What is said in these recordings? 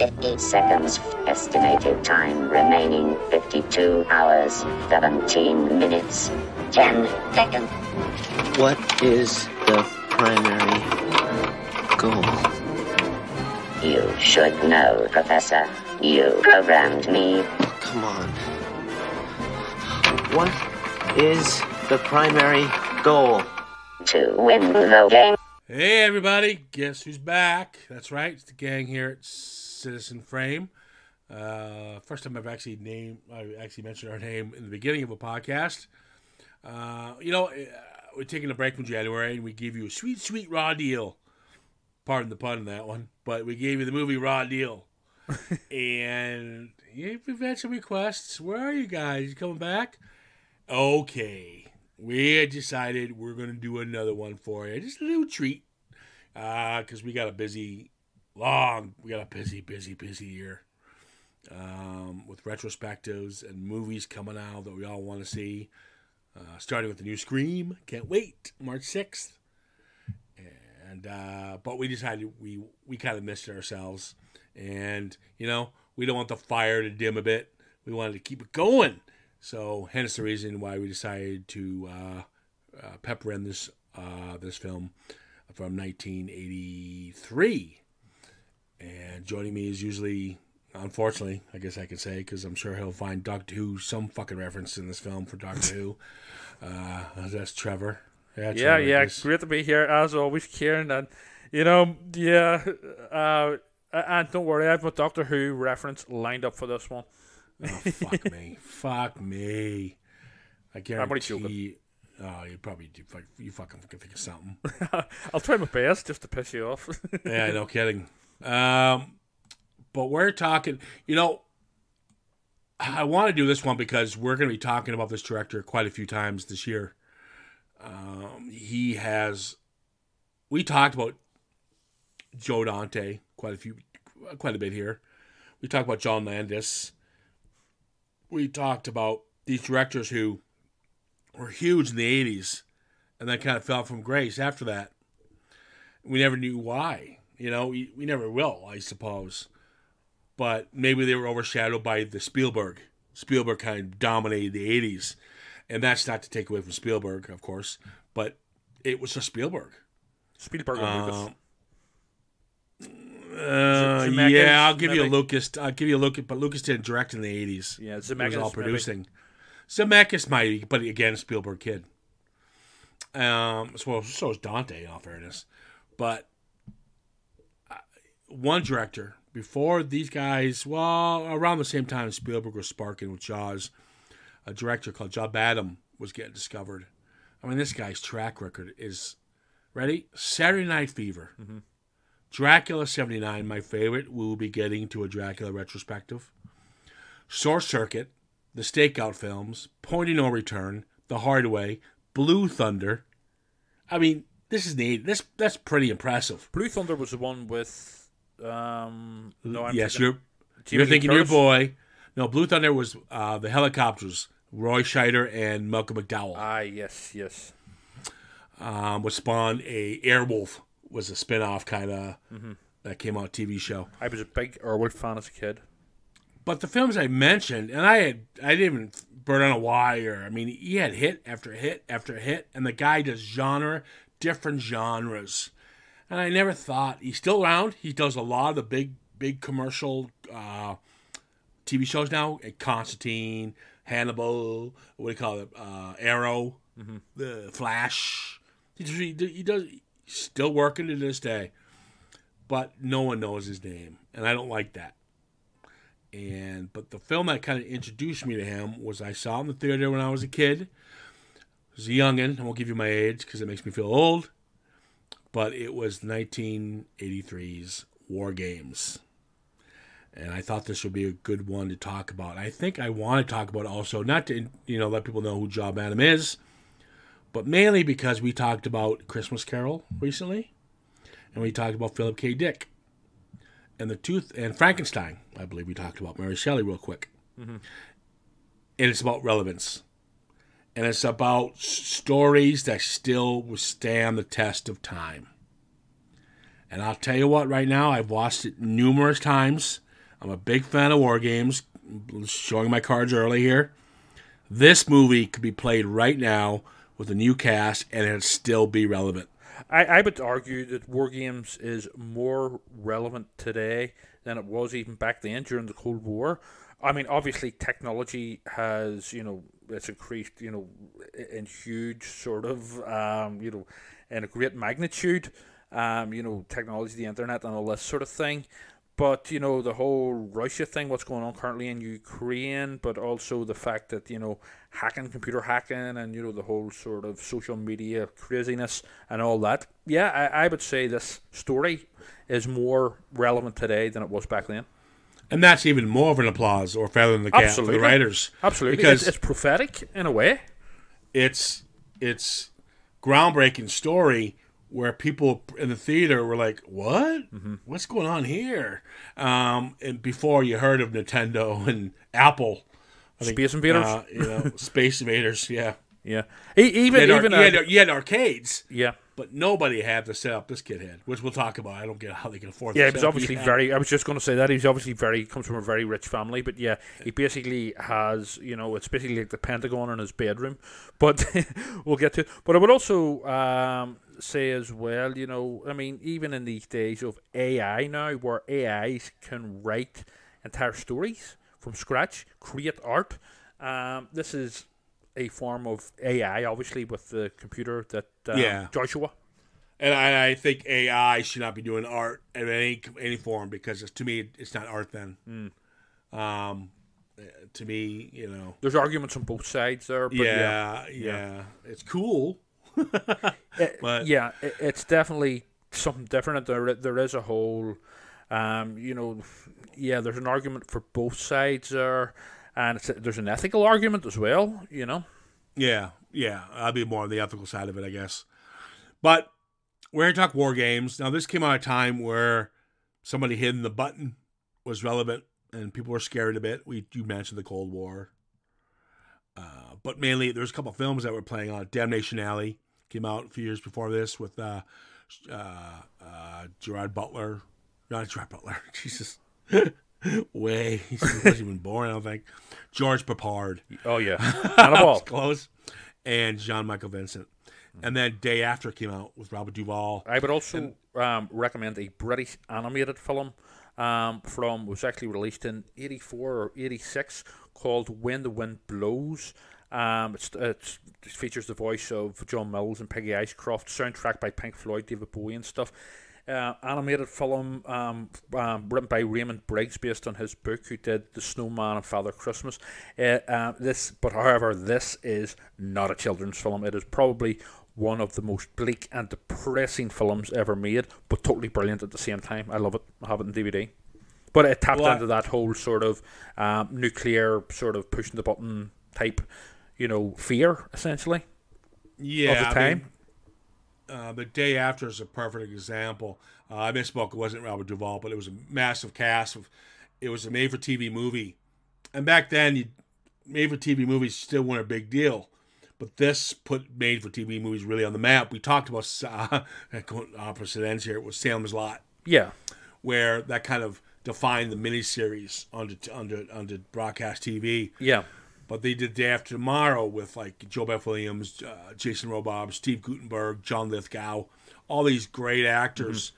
50 seconds. Estimated time remaining 52 hours, 17 minutes, 10 seconds. What is the primary goal? You should know, Professor. You programmed me. Oh, come on. What is the primary goal? To win the game. Hey everybody, guess who's back? That's right, it's the gang here at Citizen Frame. First time I've actually mentioned our name in the beginning of a podcast. We're taking a break from January and we gave you a sweet raw deal. Pardon the pun on that one, but we gave you the movie Raw Deal. And we've had some requests. Where are you guys? You coming back? Okay. We had decided we're going to do another one for you. Just a little treat. Because we got a busy year. With retrospectives and movies coming out that we all want to see. Starting with the new Scream. Can't wait. March 6th. And but we decided we kind of missed ourselves. And, we don't want the fire to dim a bit. We wanted to keep it going. So, hence the reason why we decided to pepper in this film from 1983. And joining me is usually, unfortunately, I guess I could say, because I'm sure he'll find Doctor Who, some fucking reference in this film for Doctor Who. That's Trevor. Yeah, great to be here, as always, Ciaran. And, and don't worry, I have a Doctor Who reference lined up for this one. Oh, fuck me. I guarantee. I'm only joking. Oh, you probably do. You fucking think of something. I'll try my best just to piss you off. Yeah, no kidding. But we're talking. I want to do this one because we're going to be talking about this director quite a few times this year. We talked about Joe Dante quite a bit here. We talked about John Landis. We talked about these directors who were huge in the 80s and then kind of fell from grace after that. We never knew why. We never will, I suppose. But maybe they were overshadowed by the Spielberg. Spielberg kind of dominated the 80s. And that's not to take away from Spielberg, of course. But it was just Spielberg. Spielberg and Lucas. Yeah, I'll give you a Lucas. But Lucas didn't direct in the 80s. Yeah, Zemeckis was all producing. Zemeckis might be, but again, Spielberg kid. So is Dante, in all fairness. But one director, before these guys, around the same time Spielberg was sparking with Jaws, a director called Badham was getting discovered. I mean, this guy's track record is, ready? Saturday Night Fever. Mm-hmm. Dracula 79, my favorite. We will be getting to a Dracula retrospective. Short Circuit, the Stakeout films, Point of No Return, The Hard Way, Blue Thunder. I mean, this is that's pretty impressive. Blue Thunder was the one with you're thinking your boy. No, Blue Thunder was the Helicopters, Roy Scheider and Malcolm McDowell. Ah, yes. Which spawned a Airwolf. Was a spin-off kind of that came out TV show. I was a big Airwolf fan as a kid. But the films I mentioned, and I didn't even burn on a wire. I mean, he had hit after hit after hit, and the guy does different genres. And I never thought he's still around. He does a lot of the big commercial TV shows now. Constantine, Hannibal, what do you call it? Arrow, The Flash. He does. Still working to this day, but no one knows his name, and I don't like that. But the film that kind of introduced me to him was I saw him in the theater when I was a kid. I was a youngin'. I won't give you my age because it makes me feel old, but it was 1983's Wargames, and I thought this would be a good one to talk about. I think I want to talk about also, not to let people know who John Badham is, but mainly because we talked about Christmas Carol recently, and we talked about Philip K. Dick, and Frankenstein. I believe we talked about Mary Shelley real quick, and it's about relevance, and it's about stories that still withstand the test of time. And I'll tell you what, right now I've watched it numerous times, I'm a big fan of Wargames. Showing my cards early here. This movie could be played right now with a new cast, and it'd still be relevant. I would argue that Wargames is more relevant today than it was even back then during the Cold War. I mean, obviously, technology has, it's increased, in huge sort of, in a great magnitude, technology, the internet, and all this sort of thing. But, the whole Russia thing, what's going on currently in Ukraine, but also the fact that, computer hacking, and, the whole sort of social media craziness and all that. Yeah, I would say this story is more relevant today than it was back then. And that's even more of an applause or feather in the cap for the writers. Absolutely. Because it's prophetic in a way. It's groundbreaking story where people in the theater were like, what? Mm-hmm. What's going on here? And before you heard of Nintendo and Apple. Space Invaders? Space Invaders, yeah. Yeah. You had arcades. Yeah. But nobody had the setup this kid had, which we'll talk about. I don't get how they can afford. Yeah, he was obviously I was just going to say that he's obviously comes from a very rich family. But yeah, he basically has, it's basically like the Pentagon in his bedroom. But we'll get to it. But I would also say as well, I mean, even in these days of AI now, where AIs can write entire stories from scratch, create art. This is a form of AI, obviously, with the computer that Joshua. And I think AI should not be doing art in any form, because to me it's not art then. To me, there's arguments on both sides there. But yeah, it's cool. But it's definitely something different. There is a whole, there's an argument for both sides there. And there's an ethical argument as well, Yeah, I'll be more on the ethical side of it, I guess. But we're here to talk War Games. Now, this came out at a time where somebody hitting the button was relevant, and people were scared a bit. You mentioned the Cold War. But mainly, there's a couple of films that were playing on. Damnation Alley came out a few years before this with Gerard Butler. Not Gerard Butler, Jesus. He wasn't even born, I don't think. George Papard. Oh, yeah. Hannibal. Close. And Jean-Michael Vincent. And then Day After came out with Robert Duvall. I would also recommend a British animated film was actually released in 84 or 86 called When the Wind Blows. It features the voice of John Mills and Peggy Ashcroft, soundtrack by Pink Floyd, David Bowie and stuff. Animated film written by Raymond Briggs based on his book, who did The Snowman and Father Christmas. However, this is not a children's film. It is probably one of the most bleak and depressing films ever made, but totally brilliant at the same time. I love it. I have it on DVD. But it tapped into that whole sort of nuclear, sort of pushing the button type, fear, essentially, of the time. The Day After is a perfect example. I misspoke. It wasn't Robert Duvall, but it was a massive cast. It was a made-for-TV movie. And back then, made-for-TV movies still weren't a big deal. But this put made-for-TV movies really on the map. We talked about, opposite ends here, it was Salem's Lot. Yeah. Where that kind of defined the miniseries under broadcast TV. Yeah. But they did Day After Tomorrow with like Joe Beth Williams, Jason Robards, Steve Guttenberg, John Lithgow, all these great actors,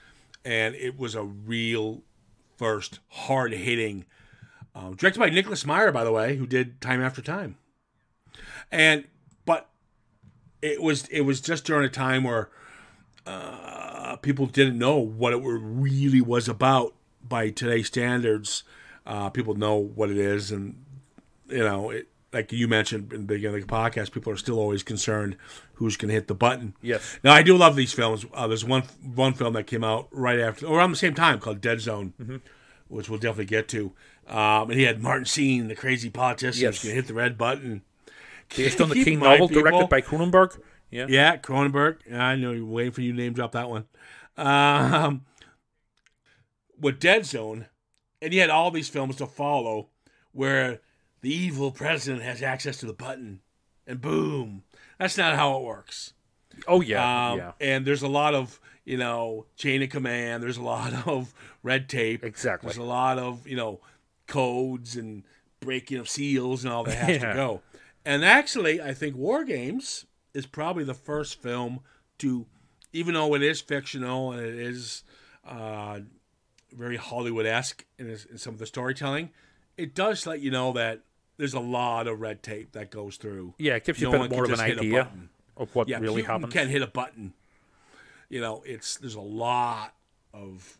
and it was a real first hard hitting, directed by Nicholas Meyer, by the way, who did Time After Time, but it was just during a time where people didn't know what it really was about by today's standards. People know what it is, and like you mentioned in the beginning of the podcast, people are still always concerned who's going to hit the button. Yes. Now, I do love these films. There's one film that came out right after, or around the same time, called Dead Zone, which we'll definitely get to. And he had Martin Sheen, the crazy politician, who's going to hit the red button. Based on the King novel, directed by Cronenberg. Yeah. Yeah, Cronenberg. I know you're waiting for you to name drop that one. With Dead Zone, and you had all these films to follow where the evil president has access to the button, and boom. That's not how it works. Oh, yeah. And there's a lot of chain of command. There's a lot of red tape. Exactly. There's a lot of, codes and breaking of seals and all that has to go. And actually, I think Wargames is probably the first film to, even though it is fictional and it is very Hollywood-esque in some of the storytelling, it does let you know that there's a lot of red tape that goes through. Yeah, it gives you a bit more of an idea of what really happens. You can't hit a button. There's a lot of,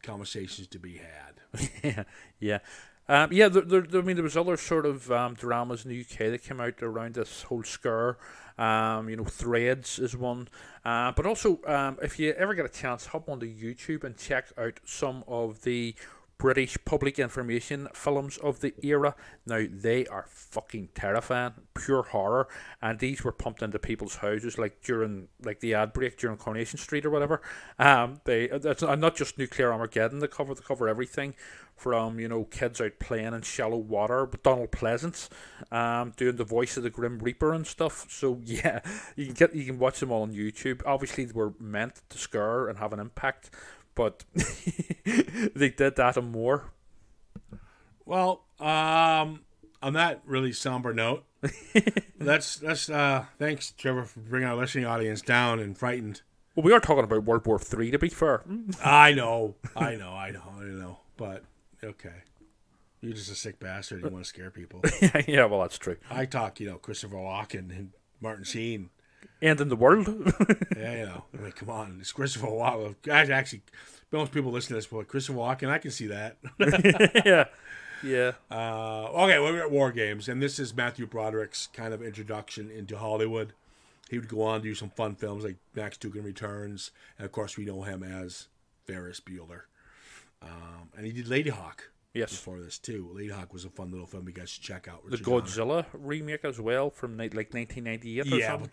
conversations to be had. Yeah. I mean, there was other sort of dramas in the UK that came out around this whole scare. Threads is one. But also, if you ever get a chance, hop onto YouTube and check out some of the British public information films of the era. Now, they are fucking terrifying, pure horror, and these were pumped into people's houses during the ad break during Coronation Street or whatever. That's not just Nuclear Armageddon. They cover everything from kids out playing in shallow water, but Donald Pleasance doing the voice of the Grim Reaper and stuff. So yeah, you can watch them all on YouTube. Obviously, they were meant to scare and have an impact, but they did that and more. Well, on that really somber note, let's thanks, Trevor, for bringing our listening audience down and frightened. Well, we are talking about World War III, to be fair. I know, but okay. You're just a sick bastard. You want to scare people. Yeah, well, that's true. I talk, Christopher Walken and Martin Sheen. And in the world. Yeah, I mean, come on. It's Christopher Walken. Guys, actually, most people listen to this, but Christopher Walken, I can see that. Yeah. Okay, we're at Wargames, and this is Matthew Broderick's kind of introduction into Hollywood. He would go on to do some fun films like Max Dugan Returns, and of course we know him as Ferris Bueller. And he did Ladyhawke. Yes. Before this too. Ladyhawke was a fun little film you guys should check out. The Godzilla remake as well from 1998 or yeah, something. But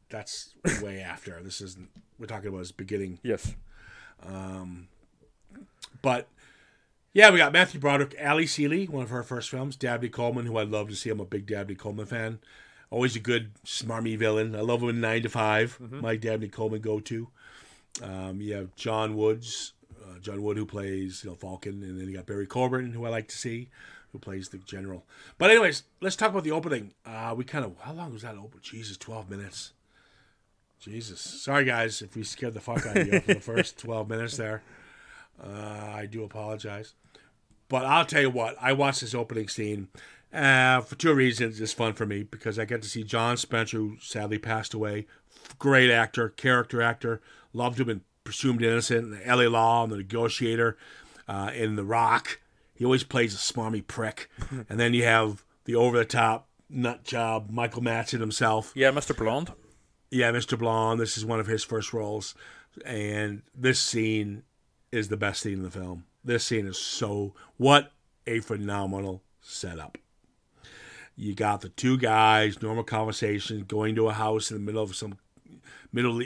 that's way after. This isn't. We're talking about his beginning. Yes. But yeah, we got Matthew Broderick, Ali Seeley, one of her first films. Dabney Coleman, who I'd love to see. I'm a big Dabney Coleman fan. Always a good smarmy villain. I love him in 9 to 5. Mm-hmm. My Dabney Coleman go-to. You have John Wood, who plays Falcon, and then you got Barry Corbin, who I like to see, who plays the general. But anyways, let's talk about the opening. How long was that open? Jesus, 12 minutes. Jesus. Sorry, guys, if we scared the fuck out of you for the first 12 minutes there. I do apologize. But I'll tell you what, I watched this opening scene for 2 reasons. It's fun for me, because I get to see John Spencer, who sadly passed away. Great actor, character actor. Loved him in Presumed Innocent, in LA Law, and The Negotiator, in The Rock. He always plays a smarmy prick. And then you have the over-the-top nut job, Michael Madsen himself. Yeah, Mr. Blonde. Yeah, Mr. Blonde. This is one of his first roles. And this scene is the best scene in the film. This scene is what a phenomenal setup. You got the 2 guys, normal conversation, going to a house in the middle of some Middle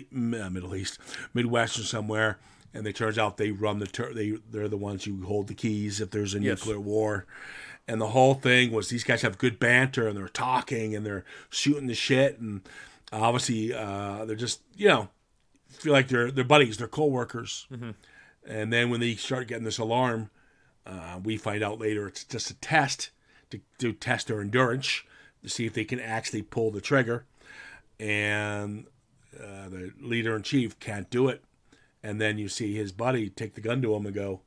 East, Midwestern somewhere, and it turns out they run they're the ones who hold the keys if there's a nuclear war. And the whole thing was these guys have good banter, and they're talking, and they're shooting the shit, and obviously they're just feel like they're buddies, they're co-workers. Mm-hmm. And then when they start getting this alarm, we find out later it's just a test to test their endurance to see if they can actually pull the trigger. And the leader-in-chief can't do it. And then you see his buddy take the gun to him and go,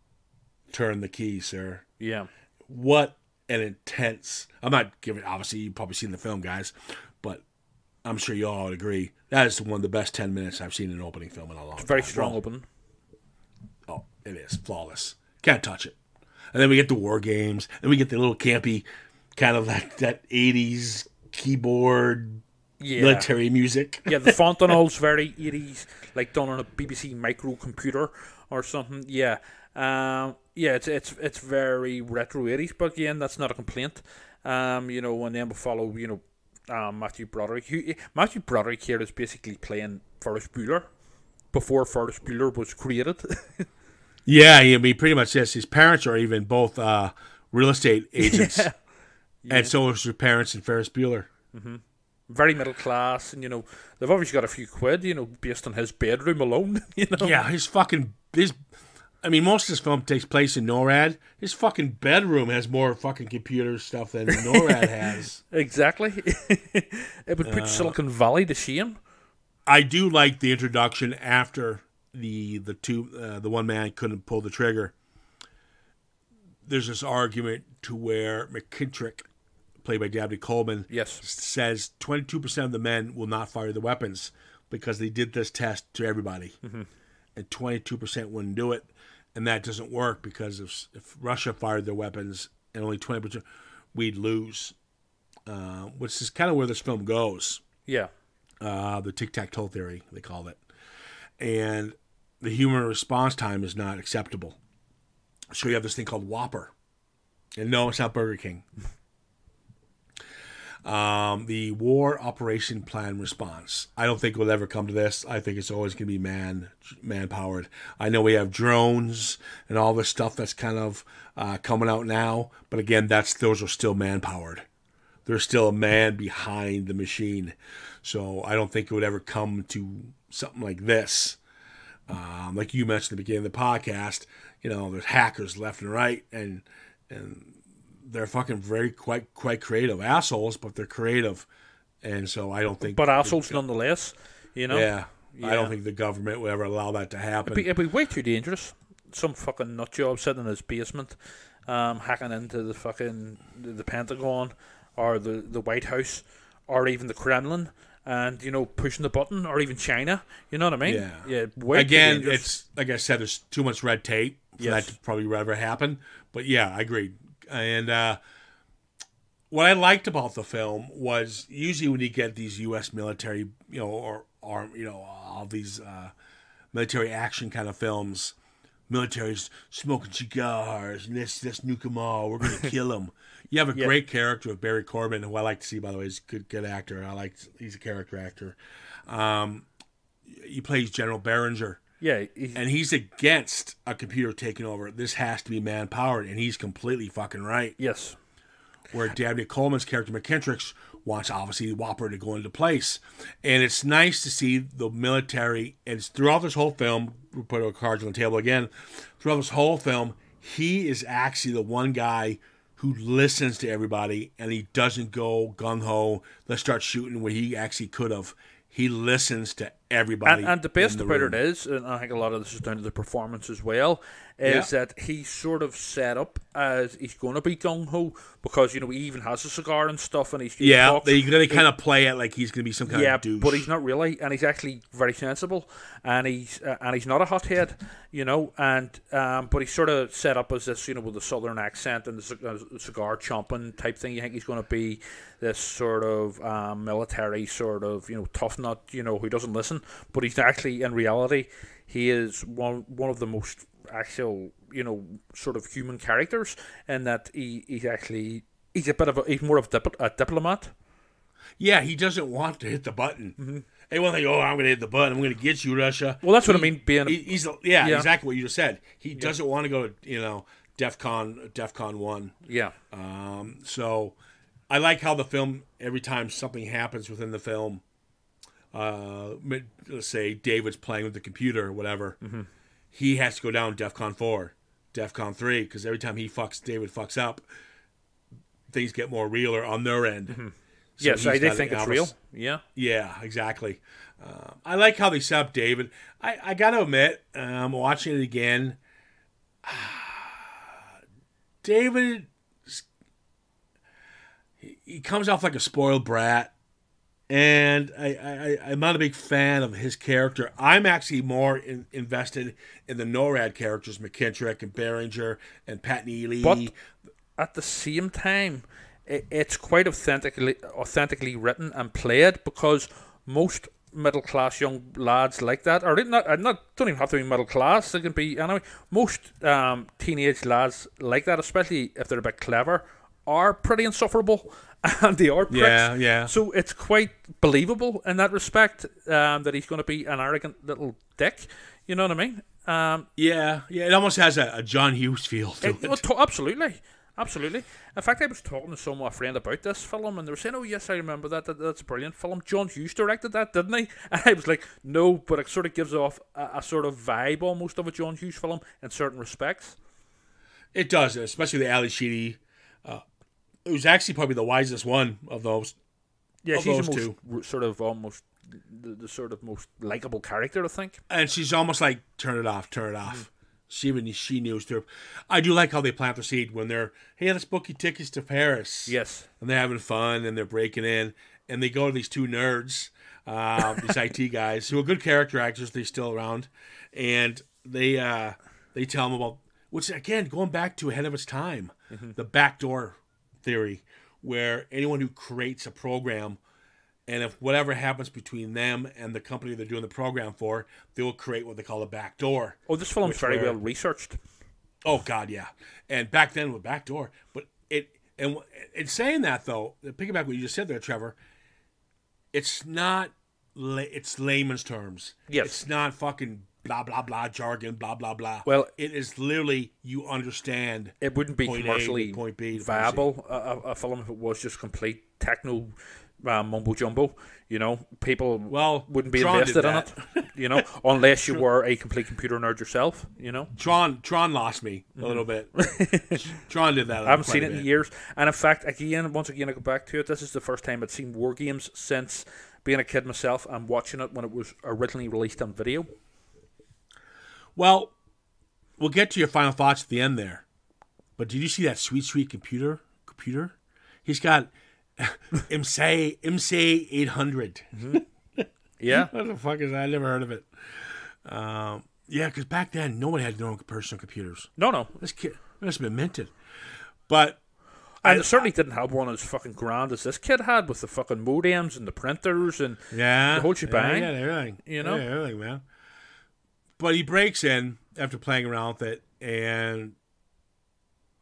"Turn the key, sir." Yeah. What an intense... I'm not giving... Obviously, you've probably seen the film, guys. But I'm sure you all would agree. That is one of the best 10 minutes I've seen in an opening film in a long time. Very strong opening. Oh, it is. Flawless. Can't touch it. And then we get the Wargames. And we get the little campy, kind of like that 80s keyboard... military music. Yeah, the font and all's very 80s, like done on a BBC microcomputer or something. Yeah, it's very retro 80s, but again, that's not a complaint. And then we follow, Matthew Broderick. Matthew Broderick here is basically playing Ferris Bueller before Ferris Bueller was created. Yeah, I mean, pretty much yes. His parents are even both real estate agents, and so is his parents in Ferris Bueller. Mm-hmm. very middle class, and they've obviously got a few quid, based on his bedroom alone. Yeah, I mean, most of this film takes place in NORAD. His fucking bedroom has more fucking computer stuff than NORAD has. Exactly. It would put Silicon Valley to shame. I do like the introduction after the one man couldn't pull the trigger. There's this argument to where McKittrick, played by Dabney Coleman, Yes. says 22% of the men will not fire the weapons because they did this test to everybody, and 22% wouldn't do it. And that doesn't work because if Russia fired their weapons and only 20%, we'd lose. Which is kind of where this film goes. Yeah. The tic-tac-toe theory, they called it. And the human response time is not acceptable. So you have this thing called Whopper. And no, it's not Burger King. The War Operation Plan Response. I don't think we'll ever come to this. I think it's always going to be man-powered. I know we have drones and all this stuff that's kind of coming out now, but again, those are still man-powered. There's still a man behind the machine. So I don't think it would ever come to something like this. Like you mentioned at the beginning of the podcast, there's hackers left and right, and they're fucking quite creative assholes, but they're creative, and so I don't think. But assholes nonetheless, Yeah, I don't think the government would ever allow that to happen. It'd be way too dangerous. Some fucking nutjob sitting in his basement, hacking into the Pentagon or the White House or even the Kremlin, and pushing the button, or even China. You know what I mean? Yeah. Again, it's like I said, there's too much red tape for that to probably ever happen. But yeah, I agree. And what I liked about the film was usually when you get these U.S. military, or all these military action kind of films, military's smoking cigars, and let's nuke them all. We're gonna kill them. You have a great character of Barry Corbin, who I like to see, by the way. He's a good actor. He's a character actor. He plays General Behringer. Yeah, and he's against a computer taking over. This has to be man-powered, and he's completely fucking right. Yes. Where Dabney Coleman's character, McKittrick, wants, obviously, Whopper to go into place. And it's nice to see the military, and it's throughout this whole film, we'll put our cards on the table again, throughout this whole film, he is actually the one guy who listens to everybody, and he doesn't go gung-ho, let's start shooting, where he actually could have. He listens to everybody. And the best about it is, and I think a lot of this is down to the performance as well, is that he's sort of set up as he's going to be gung-ho, because, he even has a cigar and stuff, and he's... they kind of play it like he's going to be some kind of douche. But he's not really, and he's actually very sensible, and he's not a hothead, but he's sort of set up as this, with a southern accent and the cigar chomping type thing. You think he's going to be this sort of military sort of, tough nut, who doesn't listen, but he's actually, in reality, he is one of the most actual, sort of human characters, in that he's more of a diplomat. Yeah, he doesn't want to hit the button. Mm-hmm. They want to think, I'm going to hit the button. I'm going to get you, Russia. Well, that's what I mean. He's exactly what you just said. He doesn't want to go to DEFCON 1. Yeah. So I like how the film, every time something happens within the film, let's say David's playing with the computer or whatever, he has to go down DEFCON 4, DEFCON 3, because every time David fucks up, things get more realer on their end. Mm-hmm. So yes, I think it's real. Yeah. Yeah, exactly. I like how they set up David. I got to admit, I'm watching it again. David, he comes off like a spoiled brat. And I'm not a big fan of his character. I'm actually more invested in the NORAD characters, McKittrick and Behringer and Pat Neely. But at the same time, it's quite authentically written and played, because most middle-class young lads like that, or don't even have to be middle-class, they can be anyway. Most teenage lads like that, especially if they're a bit clever, are pretty insufferable. And they are pricks. Yeah. So it's quite believable in that respect, that he's going to be an arrogant little dick. You know what I mean? Yeah. It almost has a John Hughes feel to it. Absolutely. Absolutely. In fact, I was talking to a friend about this film, and they were saying, "Oh, yes, I remember that. That's a brilliant film. John Hughes directed that, didn't he?" And I was like, "No, but it sort of gives off a sort of vibe almost of a John Hughes film in certain respects." It does, especially the Ali Sheedy. It was actually probably the wisest one of those. Yeah, of she's those the two. most sort of almost the sort of most likable character, I think. And she's almost like, turn it off, turn it off. She knew her. I do like how they plant the seed when they're, hey, let's book you tickets to Paris. Yes. And they're having fun and they're breaking in. And they go to these two nerds, these IT guys, who are good character actors. They're still around. And they tell them about, which again, going back to ahead of its time, the backdoor theory, where anyone who creates a program, and if whatever happens between them and the company they're doing the program for, they will create what they call a backdoor. Oh, this film's very well researched. Oh God, yeah. And back then with backdoor, but in saying that though, piggyback what you just said there, Trevor. It's not. It's layman's terms. Yes. It's not fucking blah blah blah jargon, blah blah blah. Well, it is literally you understand. It wouldn't be point commercially A, point B, viable a film if it was just complete techno mumbo jumbo. You know, people wouldn't be Tron invested in it. You know, unless you were a complete computer nerd yourself. You know, Tron lost me a little bit. Tron did that. I haven't seen it in years, and in fact, once again, I go back to it. This is the first time I'd seen Wargames since being a kid myself and watching it when it was originally released on video. Well, we'll get to your final thoughts at the end there. But did you see that sweet computer? He's got MC 800. Yeah. What the fuck is that? I never heard of it. Yeah, because back then, no one had their own personal computers. No. This kid must have been minted. But... And it certainly didn't have one as fucking grand as this kid had with the fucking modems and the printers and the whole shebang. Yeah, everything. You know? Yeah, everything, man. But he breaks in after playing around with it, and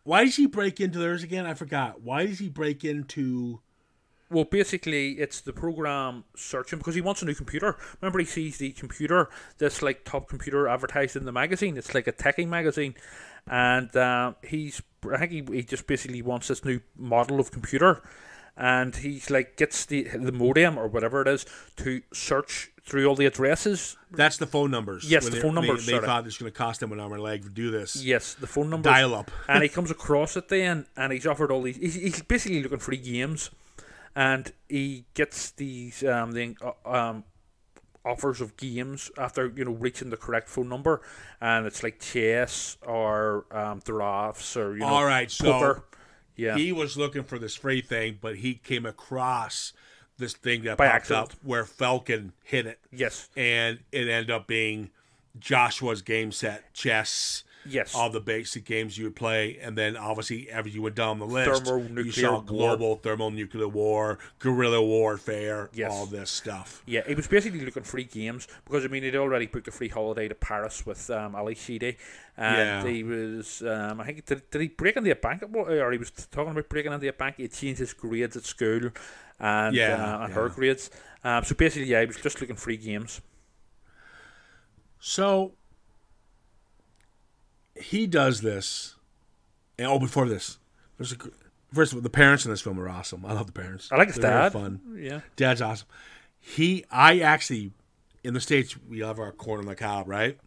why does he break into theirs again? I forgot. Why does he break into... Well, basically, it's the program searching because he wants a new computer. Remember, he sees the computer, this like top computer advertised in the magazine. It's like a techie magazine, and I think he just basically wants this new model of computer, and he's like gets the modem or whatever it is to search through all the addresses. That's the phone numbers. Yes, the phone numbers. They thought it was going to cost them an arm and a leg to do this. Yes, the phone numbers. Dial up. And he comes across it then, and he's offered all these. He's basically looking for games. And he gets these offers of games after reaching the correct phone number, and it's like chess or drafts or all right, poker. So yeah, he was looking for this free thing, but he came across this thing that by popped accident up where Falcon hit it. Yes, and it ended up being Joshua's game set, chess. Yes. All the basic games you would play, and then obviously as you went down the list, you saw global thermonuclear war, guerrilla warfare, all this stuff. Yeah, he was basically looking for free games because he'd already booked a free holiday to Paris with Ali Sheedy, and he was I think did he break into a bank or he was talking about breaking into a bank. He had changed his grades at school and her grades. So basically, he was just looking for free games. So he does this, and before this, first of all, the parents in this film are awesome. I love the parents. I like his dad. Fun. Yeah, Dad's awesome. I actually, in the States, we have our corn on the cob, right?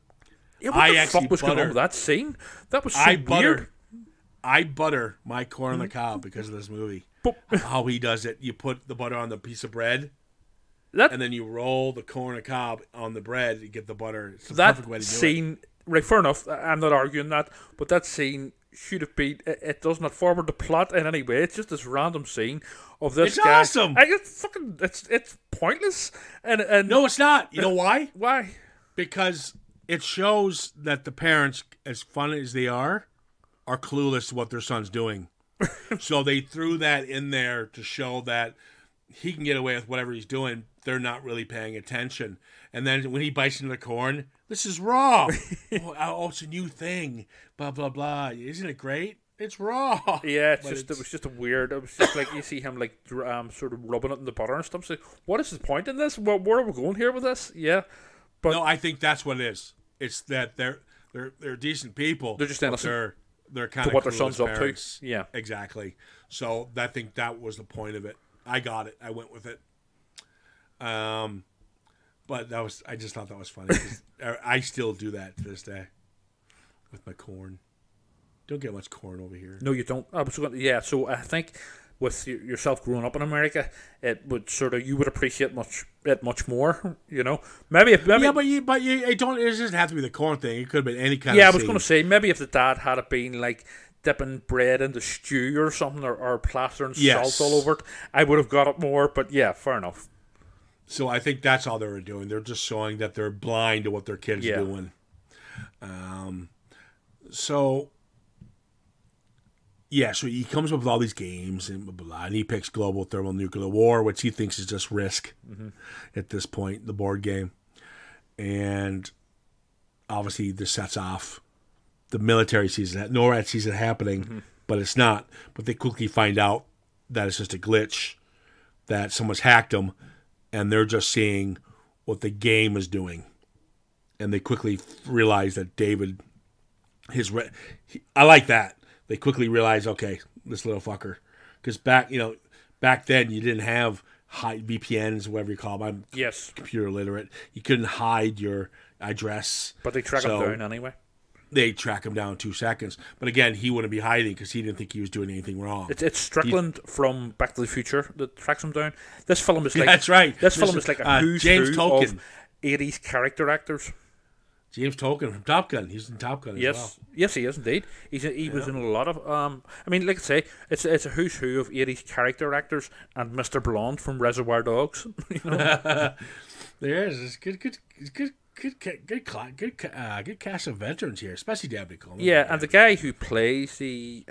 Yeah, what the fuck was going on with that scene? That was so weird. I butter my corn on the cob because of this movie. How he does it. You put the butter on the piece of bread, and then you roll the corn on the cob on the bread to get the butter. It's the perfect way to do it. Right, fair enough. I'm not arguing that, but that scene should have been. It does not forward the plot in any way. It's just this random scene of this guy. It's awesome. It's pointless. And no, it's not. You know why? Why? Because it shows that the parents, as fun as they are clueless to what their son's doing. So they threw that in there to show that he can get away with whatever he's doing. They're not really paying attention. And then when he bites into the corn, this is raw. It's a new thing. Blah, blah, blah. Isn't it great? It's raw. Yeah, it was just a weird. It was just like you see him like sort of rubbing it in the butter and stuff. So what is the point in this? Where are we going here with this? Yeah, but no, I think that's what it is. It's that they're decent people. They're just innocent. they're kind to of what their son's up to. Yeah, exactly. So I think that was the point of it. I got it. I went with it. But I just thought that was funny. 'Cause I still do that to this day with my corn. Don't get much corn over here. no, you don't. So I think with yourself growing up in America, it would you would appreciate it much more. You know, maybe Yeah, but it don't. It doesn't have to be the corn thing. It could have been any kind. Yeah, of I was going to say maybe if the dad had it been like dipping bread into stew or something, or plastering salt all over it, I would have got it more. But yeah, fair enough. So I think that's all they were doing. They're just showing that they're blind to what their kid's doing. So he comes up with all these games and blah, blah, blah, and he picks Global Thermonuclear War, which he thinks is just Risk at this point, the board game. And obviously this sets off the military sees it. NORAD sees it happening, but it's not. But they quickly find out that it's just a glitch, that someone's hacked them, and they're just seeing what the game is doing. And they quickly realize that David, I like that. They quickly realize, okay, this little fucker. Because back then you didn't have high VPNs, whatever you call them. I'm computer literate. You couldn't hide your address. But they track him down anyway. They track him down in 2 seconds. But again, he wouldn't be hiding because he didn't think he was doing anything wrong. It's Strickland from Back to the Future that tracks him down. This film is like that's right. This film is like a who's James who Tolkien. of 80s character actors. James Tolkien from Top Gun. He's in Top Gun as well. Yes, he is indeed. He was in a lot of. I mean, like I say, it's a who's who of 80s character actors, and Mr. Blonde from Reservoir Dogs. You know? There is. It's good cast of veterans here, especially Dabney Coleman. Yeah, and the guy who plays the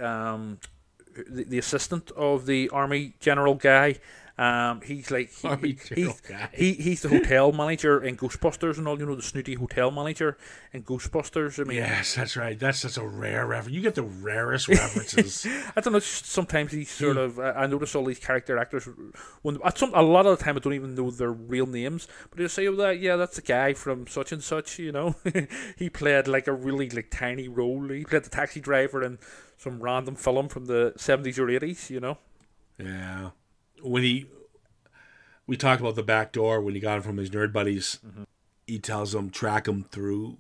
assistant of the army general guy. He's like he's the hotel manager in Ghostbusters and all. You know, the snooty hotel manager in Ghostbusters. I mean, yes, that's right. That's such a rare reference. You get the rarest references. I don't know. Sometimes he's sort of. I notice all these character actors. A lot of the time, I don't even know their real names, but they say, "Oh, that's the guy from such and such." You know, he played like a really tiny role. He played the taxi driver in some random film from the 70s or 80s. You know. Yeah. We talked about the back door when he got him from his nerd buddies. He tells them track him through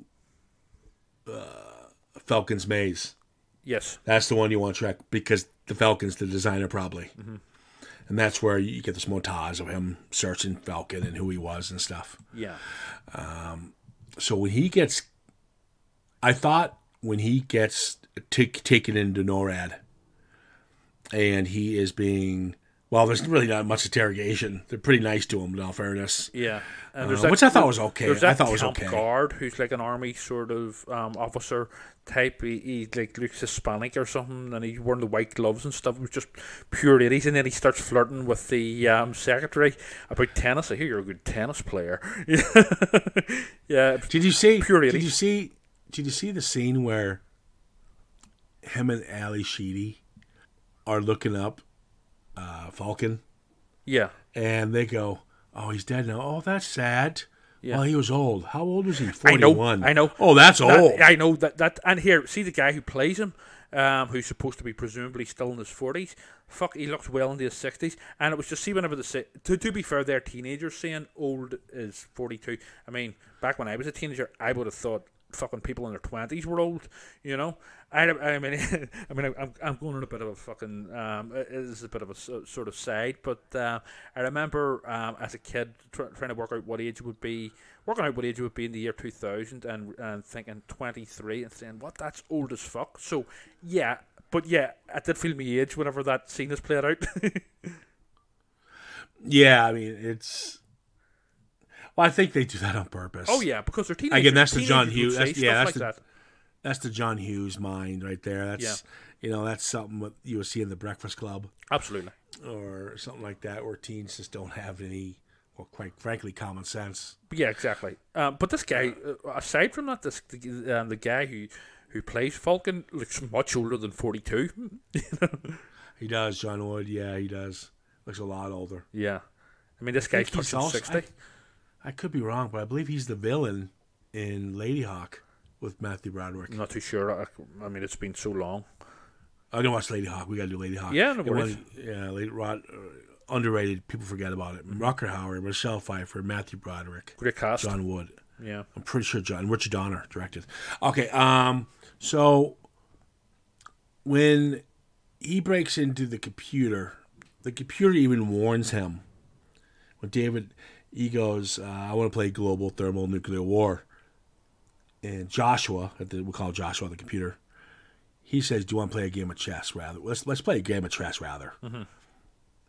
Falcon's maze. Yes, that's the one you want to track because the Falcon's the designer probably, and that's where you get this montage of him searching Falcon and who he was and stuff. Yeah. So when he gets taken into NORAD, and he is being. Well, there's really not much interrogation. They're pretty nice to him, in all fairness. Yeah, which I thought was okay. I thought was okay. Guard who's like an army sort of officer type. He looks Hispanic or something, and he's wearing the white gloves and stuff. It was just pure 80s, and then he starts flirting with the secretary about tennis. I hear you're a good tennis player. Yeah. Did you see? Pure 80s. Did you see the scene where him and Ali Sheedy are looking up Falcon? Yeah. And they go, "Oh, he's dead now. Oh, that's sad." Yeah. Well, he was old. How old was he? 41. I know. Oh, that's old. I know that. And here, see the guy who plays him, who's supposed to be presumably still in his 40s. Fuck, he looks well into his 60s. And it was just, see, whenever they say, to be fair, they're teenagers saying old is 42. I mean, back when I was a teenager, I would have thought fucking people in their 20s were old, you know. I mean, I'm going on a bit of a fucking. It is a bit of a sort of side, but I remember as a kid trying to work out what age would be in the year 2000, and thinking 23 and saying, "What? That's old as fuck." So yeah, but yeah, I did feel my age whenever that scene is played out. Yeah, I mean it's. Well, I think they do that on purpose. Oh yeah, because they're teenagers. Again, that's the John Hughes. That's That's the John Hughes mind right there. That's that's something what you would see in the Breakfast Club. Absolutely. Or something like that, where teens just don't have any, well, quite frankly, common sense. Yeah, exactly. But this guy, aside from that, the guy who plays Falcon looks much older than 42. He does, John Wood. Yeah, he does. Looks a lot older. Yeah. I mean, this guy's touching 60. I could be wrong, but I believe he's the villain in Lady Hawk with Matthew Broderick? I'm not too sure. I mean, it's been so long. I'm gonna watch Lady Hawk. We gotta do Lady Hawk. Yeah, no worries. Underrated. People forget about it. Rucker Hauer, Michelle Pfeiffer, Matthew Broderick, Great cast. John Wood. Yeah. I'm pretty sure Richard Donner directed. Okay. So when he breaks into the computer even warns him. When David, he goes, I want to play global thermal nuclear war. And Joshua, we call Joshua the computer, he says, do you want to play a game of chess rather? Let's play a game of chess rather. Mm-hmm.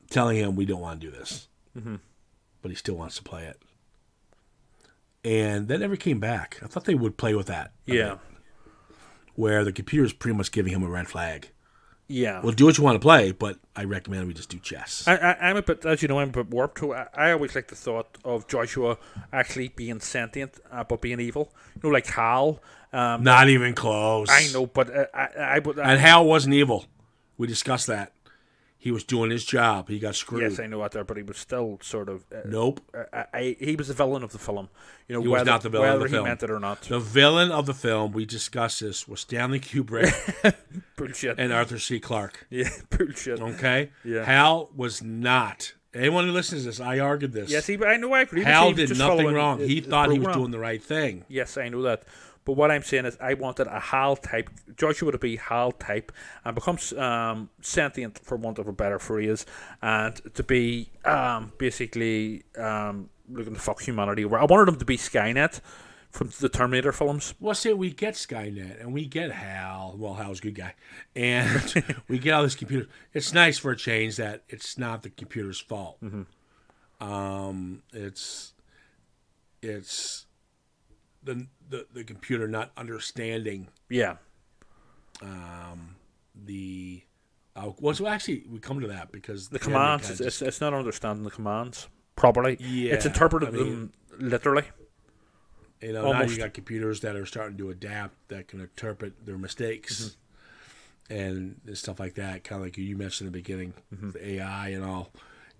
Telling him we don't want to do this. Mm-hmm. But he still wants to play it. And that never came back. I thought they would play with that. Yeah. Where the computer is pretty much giving him a red flag. Yeah. Well, do what you want to play, but I recommend we just do chess. I'm a bit, as you know, I'm a bit warped. I always like the thought of Joshua actually being sentient, but being evil. You know, like Hal. Not even close. I know, but I would. And Hal wasn't evil. We discussed that. He was doing his job. He got screwed. Yes, I know that there, but he was still sort of. Nope. He was the villain of the film. You know, he was not the villain of the film. Whether he meant it or not. The villain of the film, we discussed this, was Stanley Kubrick. Bullshit. And Arthur C. Clarke. Yeah, bullshit. Okay? Yeah. Hal was not. Anyone who listens to this, I argued this. Yes, I know, I agree. Hal did nothing wrong. He thought he was doing the right thing. Yes, I know that. But what I'm saying is I wanted a HAL type, Joshua to be HAL type and become sentient, for want of a better phrase, and to be basically looking to fuck humanity over. I wanted him to be Skynet from the Terminator films. Well, see, we get Skynet and we get Hal. Well, Hal's a good guy. And we get all this computer. It's nice for a change that it's not the computer's fault. Mm-hmm. It's the computer not understanding. Yeah. So actually we come to that because the commands. It's not understanding the commands properly. Yeah. It's interpreted them literally. You know, almost. Now you got computers that are starting to adapt that can interpret their mistakes and stuff like that. Kind of like you mentioned in the beginning, the AI and all.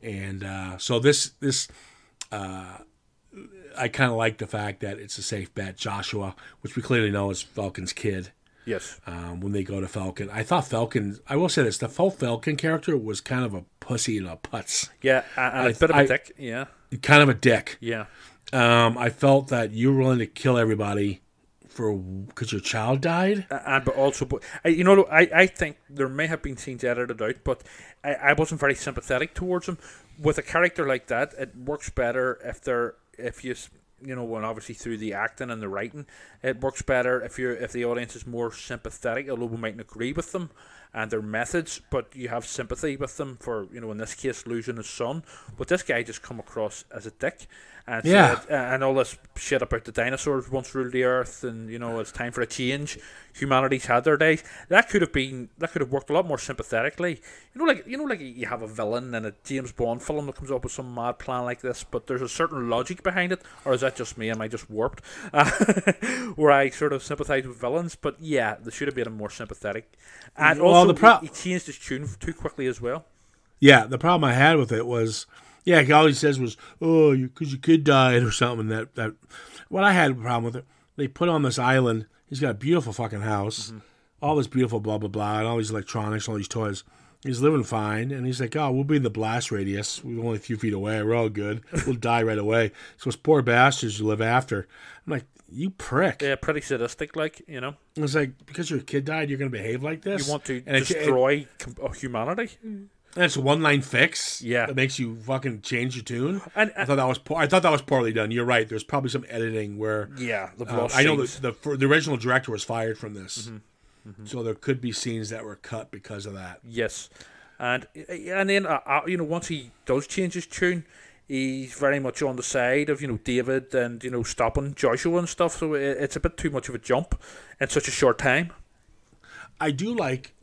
And so this. I kind of like the fact that it's a safe bet. Joshua, which we clearly know is Falcon's kid. Yes. When they go to Falcon. I thought Falcon, I will say this, the full Falcon character was kind of a pussy and a putz. Yeah, and a bit of a dick, yeah. Kind of a dick. Yeah. I felt that you were willing to kill everybody because your child died. But also, I think there may have been scenes edited out, but I wasn't very sympathetic towards him. With a character like that, it works better when obviously through the acting and the writing, it works better if the audience is more sympathetic, although we mightn't agree with them and their methods, but you have sympathy with them for, in this case, losing his son. But this guy just come across as a dick. And and all this shit about the dinosaurs once ruled the earth, and it's time for a change. Humanity's had their days. That could have worked a lot more sympathetically. Like you have a villain in a James Bond film that comes up with some mad plan like this, but there's a certain logic behind it. Or is that just me? Am I just warped? Where I sort of sympathise with villains, but yeah, they should have made him more sympathetic. And also, he changed his tune too quickly as well. Yeah, the problem I had with it was. Yeah, all he says was, "Oh, because your kid died" or something. That what I had a problem with it. They put on this island. He's got a beautiful fucking house, all this beautiful blah blah blah, and all these electronics, all these toys. He's living fine, and he's like, "Oh, we'll be in the blast radius. We're only a few feet away. We're all good. We'll die right away." So it's poor bastards you live after. I'm like, you prick. Yeah, pretty sadistic, It's like, because your kid died, you're going to behave like this. You want to destroy humanity. And it's a one-line fix. Yeah, that makes you fucking change your tune. And I thought that was poorly done. You're right. There's probably some editing where I know the original director was fired from this, so there could be scenes that were cut because of that. Yes, and then once he does change his tune, he's very much on the side of David and stopping Joshua and stuff. So it's a bit too much of a jump in such a short time. I do like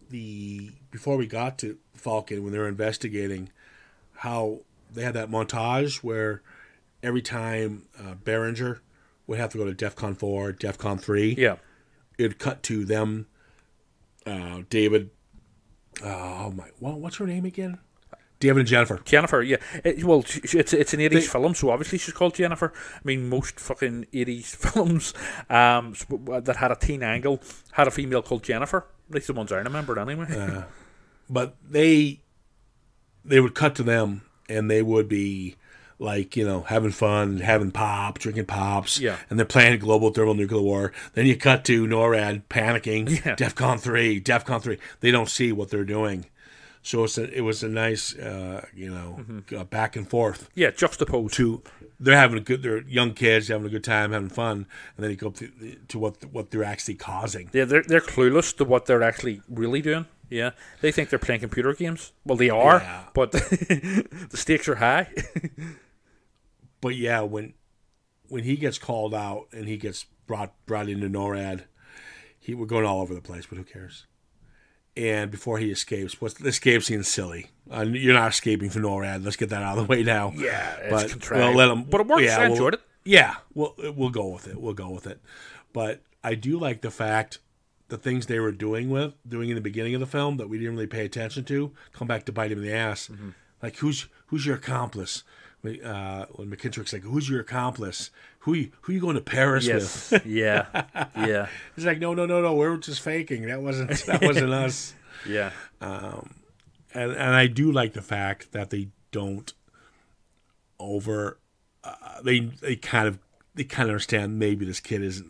before we got to Falcon, when they were investigating, how they had that montage where every time Behringer would have to go to DEFCON 4, DEFCON 3, it'd cut to them, David, what's her name again? David and Jennifer. Jennifer, yeah. It's an 80s film, so obviously she's called Jennifer. I mean, most fucking 80s films that had a teen angle had a female called Jennifer. At least the ones I remembered anyway. But they would cut to them, and they would be like, having fun, having pop, drinking pops, and they're playing global thermonuclear war. Then you cut to NORAD panicking, DEFCON 3. They don't see what they're doing. So it was a nice, back and forth. Yeah, juxtaposed. They're young kids having a good time, having fun, and then you go up to what they're actually causing. Yeah, they're clueless to what they're actually really doing. Yeah, they think they're playing computer games. Well, they are, but the stakes are high. But yeah, when he gets called out and he gets brought into NORAD, we're going all over the place, but who cares? And before he escapes, the escape scene's silly. You're not escaping from NORAD. Let's get that out of the way now. Yeah, it's contrived. We'll let him. But it works. I enjoyed it. Yeah, we'll go with it. But I do like the fact the things they were doing in the beginning of the film that we didn't really pay attention to come back to bite him in the ass. Mm-hmm. Like who's your accomplice? When McKittrick's like, who's your accomplice? Who you going to Paris with? Yeah. He's like, no, we're just faking. That wasn't us. Yeah. And I do like the fact that they don't they kind of understand maybe this kid is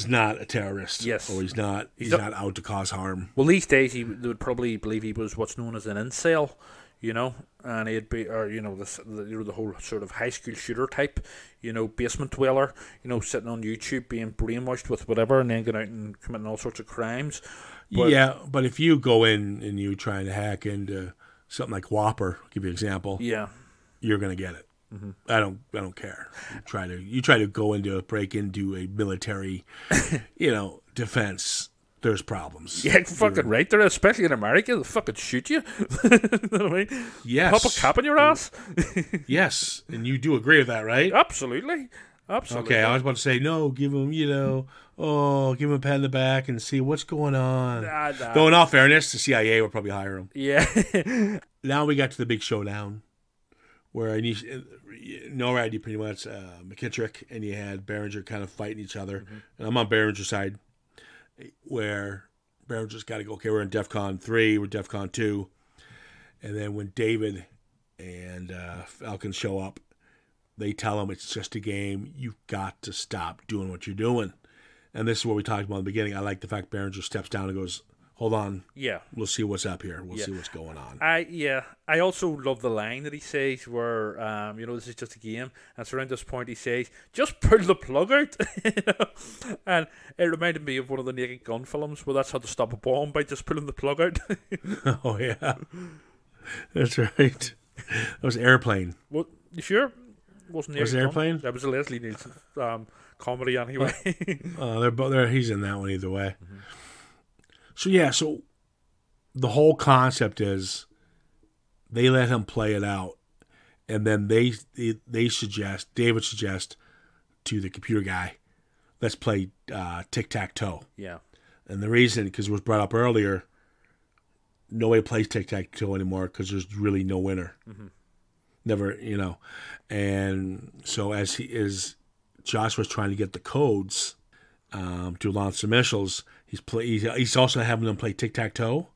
not a terrorist. Yes. Or he's not out to cause harm. Well, these days they would probably believe he was what's known as an incel. And he'd be, the whole sort of high school shooter type, basement dweller, sitting on YouTube being brainwashed with whatever, and then going out and committing all sorts of crimes. But if you go in and you trying to hack into something like Whopper, I'll give you an example. Yeah, you're gonna get it. Mm-hmm. I don't care. You try to break into a military, defense. There's problems. Yeah, fucking right there, especially in America. They'll fucking shoot you. You know what I mean? Yes. Pop a cap in your ass. Yes, and you do agree with that, right? Absolutely. Okay, I was about to say, no, give him, give him a pat on the back and see what's going on. Nah. Though, in all fairness, the CIA will probably hire him. Yeah. Now we got to the big showdown where NORAD, you pretty much, McKittrick, and you had Behringer kind of fighting each other. Mm-hmm. And I'm on Behringer's side, where Behringer's got to go, okay, we're in DEFCON 3, we're DEFCON 2. And then when David and Falcon show up, they tell him it's just a game. You've got to stop doing what you're doing. And this is what we talked about in the beginning. I like the fact Behringer steps down and goes, hold on. Yeah. We'll see what's up here. We'll see what's going on. I also love the line that he says where, this is just a game. And so around this point he says, just pull the plug out. And it reminded me of one of the Naked Gun films where that's how to stop a bomb, by just pulling the plug out. Oh, yeah. That's right. That was Airplane. What? You sure? Wasn't Airplane? That was a Leslie Nielsen comedy anyway. They're both. He's in that one either way. Mm-hmm. So the whole concept is they let him play it out, and then David suggests to the computer guy, let's play tic-tac-toe. Yeah. And the reason, because it was brought up earlier, nobody plays tic-tac-toe anymore because there's really no winner. Mm-hmm. Never, and so as Josh was trying to get the codes to launch some missiles, he's also having them play tic-tac-toe,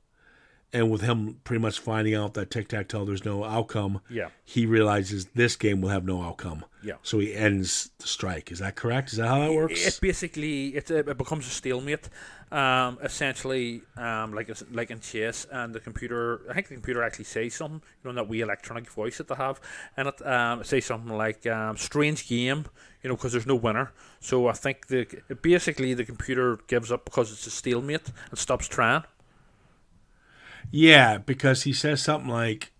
and with him pretty much finding out that tic-tac-toe there's no outcome, he realizes this game will have no outcome. Yeah. So he ends the strike. Is that correct? Is that how that works? It basically it becomes a stalemate, essentially, like in chess, and the computer. I think the computer actually says something, that wee electronic voice that they have, and it says something like "strange game," because there's no winner. So I think basically the computer gives up because it's a stalemate and stops trying. Yeah, because he says something like,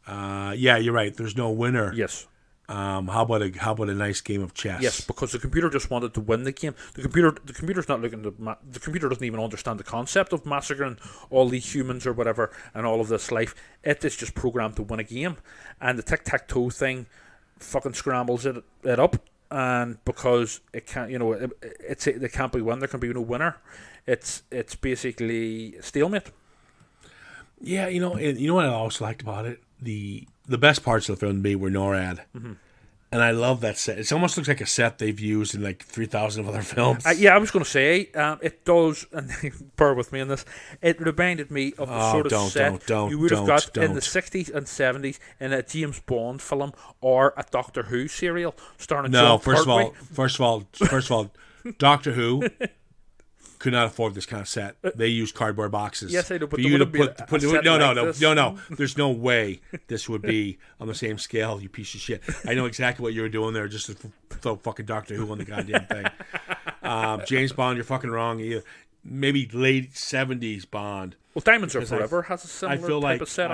you're right. There's no winner. Yes. How about a nice game of chess? Yes, because the computer just wanted to win the game. The computer's not looking to. The computer doesn't even understand the concept of massacring all these humans or whatever and all of this life. It is just programmed to win a game, and the tic-tac-toe thing fucking scrambles it up. And because it can't, it can't be won. There can be no winner. It's basically stalemate. Yeah, and you know what I also liked about it? The best parts of the film to me were NORAD. Mm-hmm. And I love that set. It almost looks like a set they've used in like 3,000 other films. Yeah, I was going to say, it does, and bear with me on this, it reminded me of the sort of set you would have got in the 60s and 70s in a James Bond film or a Doctor Who serial starring John Pertwee. First of all, Doctor Who could not afford this kind of set. They used cardboard boxes. Yes, I know, but no. There's no way this would be on the same scale, you piece of shit. I know exactly what you were doing there just to throw fucking Doctor Who on the goddamn thing. James Bond, you're fucking wrong. Maybe late 70s Bond. Well, Diamonds Are Forever has a similar type of setup.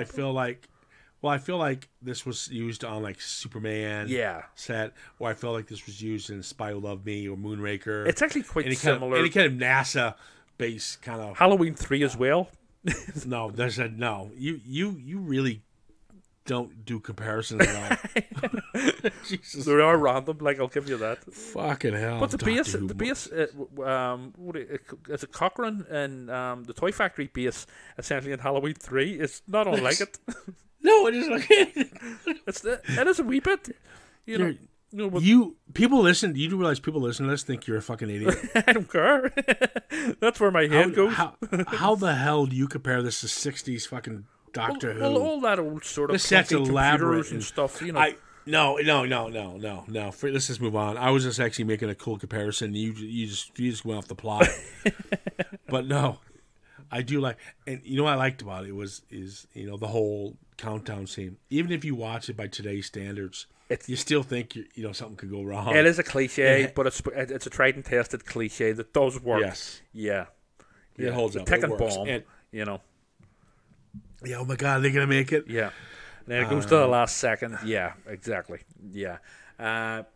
I feel like this was used on like Superman set, or I feel like this was used in Spy Who Loved Me or Moonraker. It's actually quite similar. Any kind of NASA based kind of Halloween 3 as well. No, You really don't do comparisons at all. Jesus. They are random, like I'll give you that. Fucking hell. But the base, is it Cochrane and the Toy Factory base, essentially in Halloween 3, is not unlike it. No, it isn't like anything. It is a wee bit. People listen. You do realize people listen to this think you're a fucking idiot. I don't care. That's where my head goes. How the hell do you compare this to 60s fucking Doctor Who? Well, all that old sort of this set's elaborate and stuff. No. Let's just move on. I was just actually making a cool comparison. You just went off the plot. But no, I do like, and you know what I liked about it is the whole countdown scene. Even if you watch it by today's standards, you still think something could go wrong. It is a cliche, but it's a tried and tested cliche that does work. Yes. Yeah. It holds up. Ticking bomb. Yeah. Oh my God, are they gonna make it? Yeah. And then it goes to the last second. Yeah. Exactly. Yeah.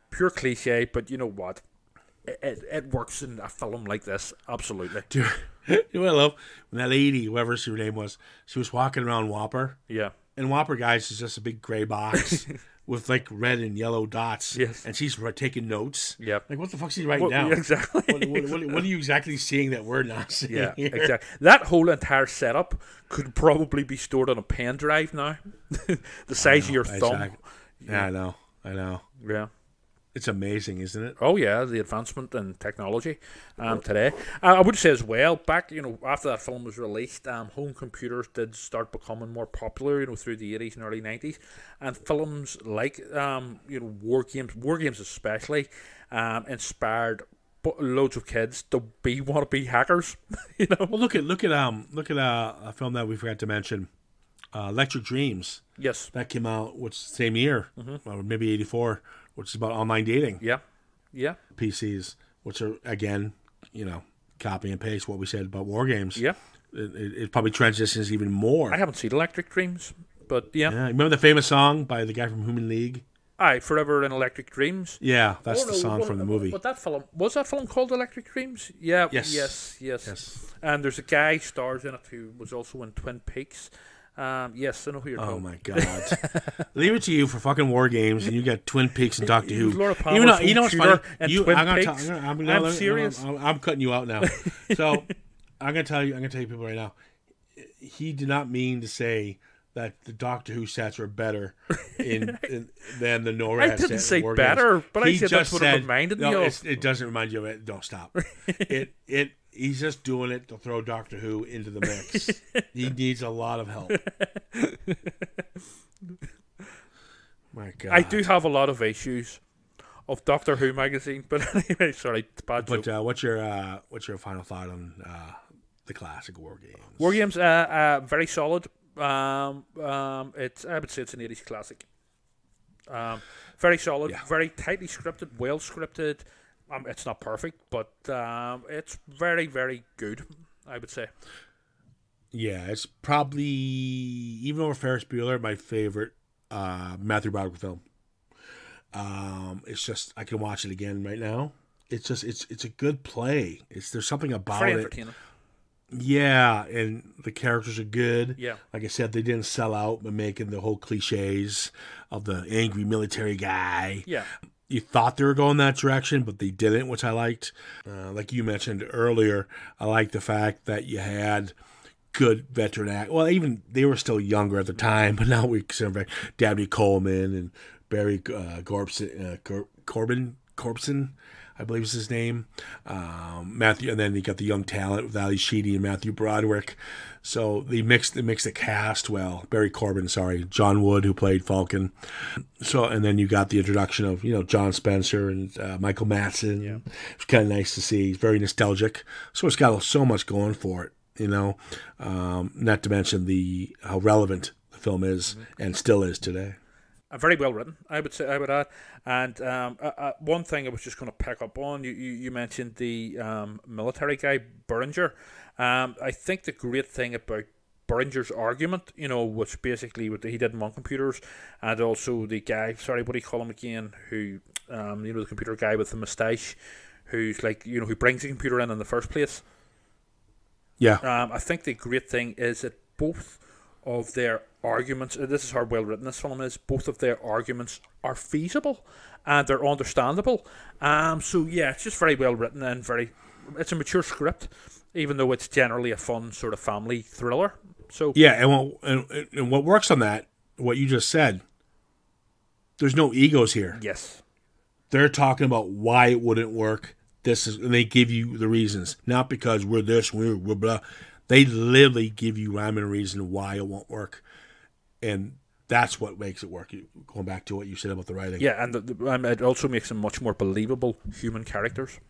Pure cliche, but you know what? It works in a film like this. Absolutely. Dude, you know what I love? When that lady, whoever her name was, she was walking around Whopper. Yeah. And Whopper, guys, is just a big gray box with like red and yellow dots. Yes. And she's taking notes. Yep. Like, what the fuck's she writing down? Exactly. What are you exactly seeing that we're not seeing? Yeah, here? exactly. That whole entire setup could probably be stored on a pen drive now. The size of your thumb. Exactly. Yeah, I know. Yeah. It's amazing, isn't it? Oh yeah, the advancement in technology today. I would say as well, back after that film was released, home computers did start becoming more popular, through the 80s and early 90s, and films like Wargames especially, inspired loads of kids to want to be hackers. Well, look at a film that we forgot to mention, Electric Dreams. Yes, that came out same year, or maybe 84. Which is about online dating. Yeah. PCs, which are, again, copy and paste what we said about Wargames. Yeah. It probably transitions even more. I haven't seen Electric Dreams, but yeah. Remember the famous song by the guy from Human League? Aye, Forever in Electric Dreams. Yeah, that's the song from the movie. But was that film called Electric Dreams? Yeah. Yes. And there's a guy stars in it who was also in Twin Peaks. Yes, I know who you're talking. Oh my God! Leave it to you for fucking Wargames, and you got Twin Peaks and Doctor Who. You know what's funny? I'm serious. I'm cutting you out now. So I'm gonna tell you people right now. He did not mean to say that the Doctor Who sets are better than the NORAD. I didn't say better, but I said that's what it reminded me of. It doesn't remind you of it. Don't stop. He's just doing it to throw Doctor Who into the mix. He needs a lot of help. My God. I do have a lot of issues of Doctor Who magazine, but anyway, sorry, bad joke. But what's your final thought on the classic Wargames? Wargames, very solid. I would say it's an 80s classic. Very solid, very tightly scripted, well scripted. It's not perfect, but it's very, very good, I would say. Yeah, it's probably, even over Ferris Bueller, my favorite Matthew Broderick film. It's just, I can watch it again right now. It's just, it's a good play. There's something about very it. entertaining. Yeah, and the characters are good. Yeah. Like I said, they didn't sell out by making the whole cliches of the angry military guy. Yeah. You thought they were going that direction, but they didn't, which I liked. Like you mentioned earlier, I like the fact that you had good veteran act. Well, even they were still younger at the time, but now we consider Dabney Coleman and Barry Corbin, I believe is his name. Matthew, and then you got the young talent with Ali Sheedy and Matthew Broderick. So they mixed the cast well. Barry Corbin, sorry, John Wood, who played Falcon. So, and then you got the introduction of John Spencer and Michael Madsen. Yeah. It's kind of nice to see. It's very nostalgic. So it's got so much going for it. Not to mention how relevant the film is and still is today. Very well written, I would add. And one thing I was just going to pick up on, you mentioned the military guy, Beringer. I think the great thing about Beringer's argument, which basically what he did in Mon Computers, and also the guy, sorry, what do you call him again, who, the computer guy with the moustache, who's like, who brings the computer in the first place. Yeah. I think the great thing is that both of their arguments, this is how well written this film is, both of their arguments are feasible and they're understandable. So yeah, it's just very well written and it's a mature script, even though it's generally a fun sort of family thriller. So yeah, and what works on that, what you just said, there's no egos here. Yes. They're talking about why it wouldn't work. And they give you the reasons, not because we're this, we're blah. They literally give you rhyme and reason why it won't work. And that's what makes it work. Going back to what you said about the writing. Yeah, and it also makes them much more believable human characters.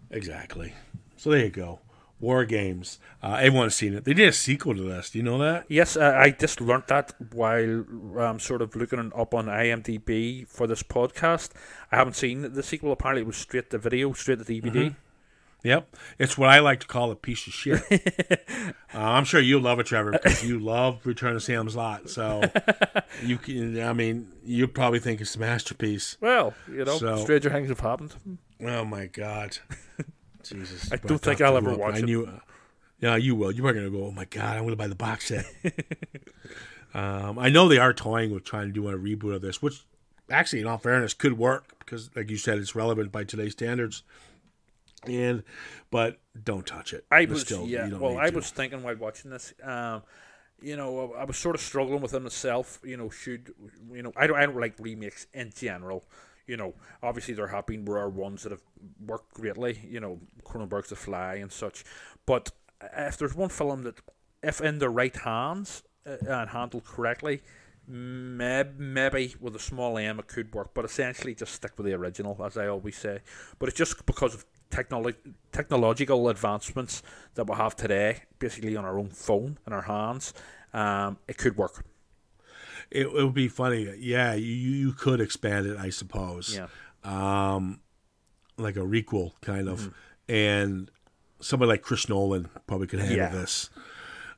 Exactly. So there you go. Wargames. Everyone's seen it. They did a sequel to this. Do you know that? Yes, I just learnt that while sort of looking up on IMDb for this podcast. I haven't seen the sequel. Apparently it was straight to video, straight to DVD. Mm-hmm. Yep. It's what I like to call a piece of shit. I'm sure you love it, Trevor, because you love Return to Salem's Lot. So you probably think it's a masterpiece. Well, stranger things have happened. Oh, my God. Jesus. I don't think I'll ever watch it. Yeah, you will. You're going to go, oh, my God, I'm going to buy the box set. I know they are toying with trying to do a reboot of this, which actually, in all fairness, could work because, like you said, it's relevant by today's standards. But don't touch it. I was thinking while watching this, I was sort of struggling with it myself. I don't like remakes in general. Obviously there have been rare ones that have worked greatly. Cronenberg's The Fly and such. But if there's one film that, if in the right hands and handled correctly, maybe with a small M it could work. But essentially just stick with the original, as I always say. But it's just because of technological advancements that we have today, basically on our own phone in our hands, it could work. It would be funny. Yeah, you could expand it, I suppose. Yeah. Like a requel, kind of. Mm-hmm. And somebody like Chris Nolan probably could handle this.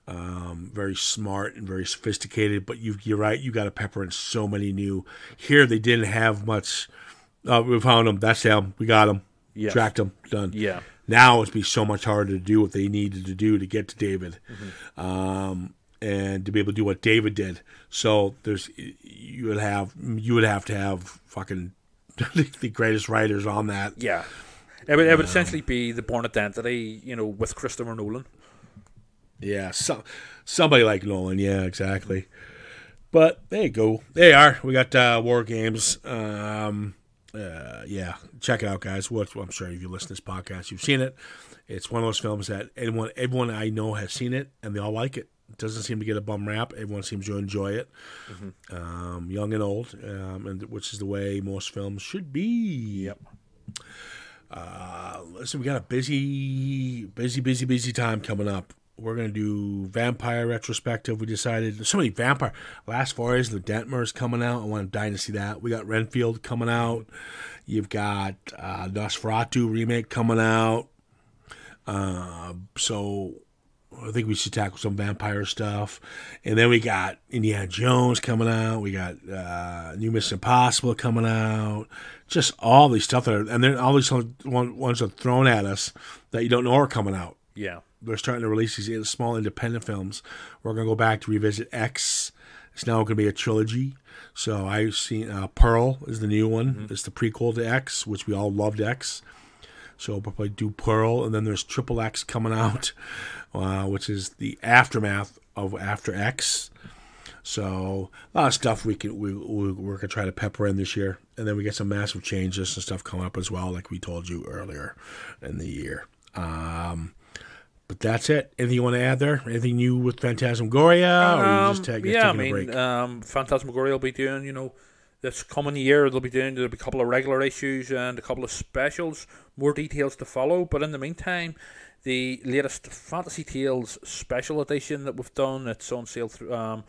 Very smart and very sophisticated, but you're right, you got to pepper in so many new. Here they didn't have much. We found them. That's them. We got them. Yes. Tracked them. Done. Yeah. Now it'd be so much harder to do what they needed to do to get to David, and to be able to do what David did. So you would have to have fucking the greatest writers on that. Yeah. It would essentially be the Bourne Identity, with Christopher Nolan. Yeah, somebody like Nolan. Yeah, exactly. But there you go. There you are. We got Wargames. Yeah, check it out, guys. I'm sure if you listen to this podcast, you've seen it. It's one of those films that everyone I know has seen it, and they all like it. It doesn't seem to get a bum rap. Everyone seems to enjoy it, young and old, and which is the way most films should be. Yep. Listen, we got a busy time coming up. We're going to do vampire retrospective. We decided there's so many vampire. Last Voyage of the Dentmers coming out. I want to dying to see that. We got Renfield coming out. You've got Nosferatu remake coming out. So I think we should tackle some vampire stuff. And then we got Indiana Jones coming out. We got New Mission Impossible coming out. Just all these stuff and then all these ones are thrown at us that you don't know are coming out. Yeah. They're starting to release these small independent films. We're going to go back to revisit X. It's now going to be a trilogy. So I've seen Pearl is the new one. Mm-hmm. It's the prequel to X, which we all loved X. So we'll probably do Pearl, and then there's Triple X coming out, which is the aftermath of After X. So a lot of stuff we're gonna try to pepper in this year, and then we get some massive changes and stuff coming up as well, like we told you earlier in the year. But that's it. Anything you want to add there? Anything new with Phantasmagoria, or you just taking a break? Phantasmagoria will be doing, this coming year. There'll be a couple of regular issues and a couple of specials. More details to follow. But in the meantime, the latest Fantasy Tales special edition that we've done, it's on sale from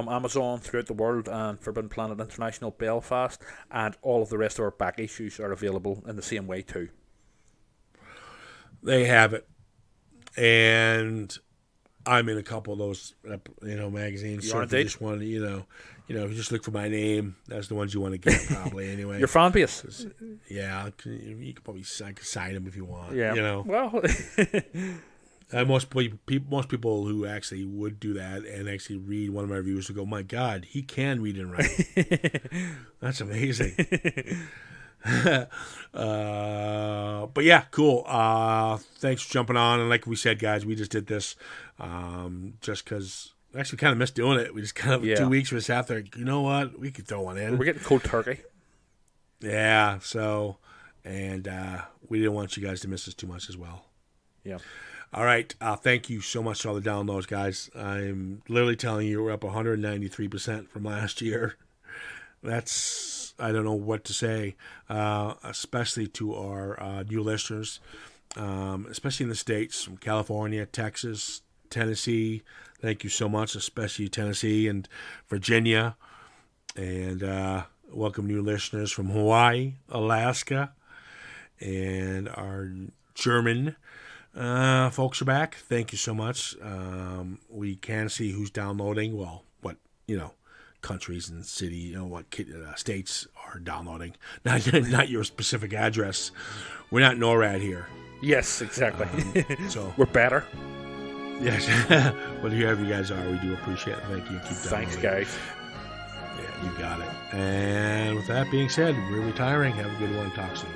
Amazon throughout the world and Forbidden Planet International Belfast, and all of the rest of our back issues are available in the same way too. They have it, and I'm in a couple of those, magazines. You so are if you indeed. just want to, if you just look for my name, that's the ones you want to get probably anyway. Your fan base. Yeah, you can probably sign them if you want. Yeah. Well. Most people who actually would do that and actually read one of my reviews would go, "My God, he can read and write." That's amazing. But yeah, cool. Thanks for jumping on. And like we said, guys, we just did this just because we actually kind of missed doing it. We just kind of 2 weeks we sat there. You know what? We could throw one in. We're getting cold turkey. Yeah. So, and we didn't want you guys to miss us too much as well. Yeah. All right. Thank you so much for all the downloads, guys. I'm literally telling you we're up 193% from last year. That's, I don't know what to say, especially to our new listeners, especially in the States, from California, Texas, Tennessee. Thank you so much, especially Tennessee and Virginia. And welcome new listeners from Hawaii, Alaska, and our German folks are back. Thank you so much. We can see who's downloading. Well, what, countries and city, what states are downloading. Not your specific address. We're not NORAD here. Yes, exactly. So we're better. Yes. But whoever you guys are, we do appreciate it. Thank you. Keep Thanks, downloading. guys. Yeah, you got it. And with that being said, we're retiring. Have a good one. Talk soon.